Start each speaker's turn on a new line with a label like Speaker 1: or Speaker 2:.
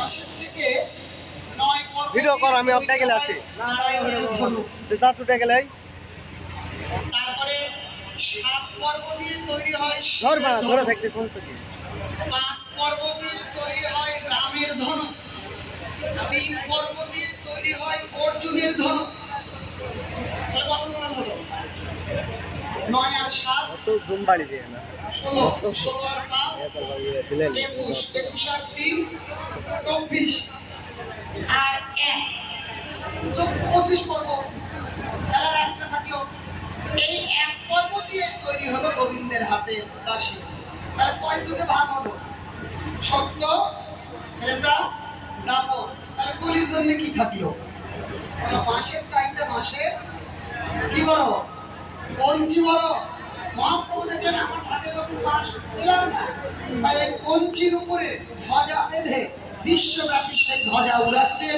Speaker 1: বাঁশের থেকে 9 পর্ব
Speaker 2: ভিডিও কর, আমি আপনাকে গেলে আসি।
Speaker 1: নারায়ণের ধনুক।
Speaker 2: তার টুটে গেলে
Speaker 1: তারপরে 7 পর্ব দিয়ে তৈরি হয়
Speaker 2: ধরবা
Speaker 1: শিবের
Speaker 2: ধরে
Speaker 1: ধনুক।
Speaker 2: থাকতে সমস্যা কি?
Speaker 1: 5 পর্ব দিয়ে তৈরি হয় রামের ধনুক। 3 পর্ব দিয়ে তৈরি হয় অর্জুনের ধনুক। তাহলে কতগুলো হলো? 9 আর 7
Speaker 2: অত জুম বাড়ি দিয়ে না
Speaker 1: 16, 16 আর 5
Speaker 2: দিলেন
Speaker 1: 21, 21 আর 3 24 আর 1 25 পর্ব। তারা রাখতে থাকলো। এই 1 পর্ব দিয়ে তৈরি হলো গোবিন্দের হাতে দাসী। তাহলে কয় যুগে ভাগ হলো? সত্য, ত্রেতা, দাপর। তাহলে কলির জন্য কি থাকলো? মাসের চাইতে মাসে কি করো? কঞ্চি বড়। মহাপ্রভু দেখলেন আমার হাতে তখন বাঁশ দিলাম না, তাই এই কঞ্চির উপরে ধ্বজা বেঁধে বিশ্বব্যাপী সেই ধ্বজা উড়াচ্ছে।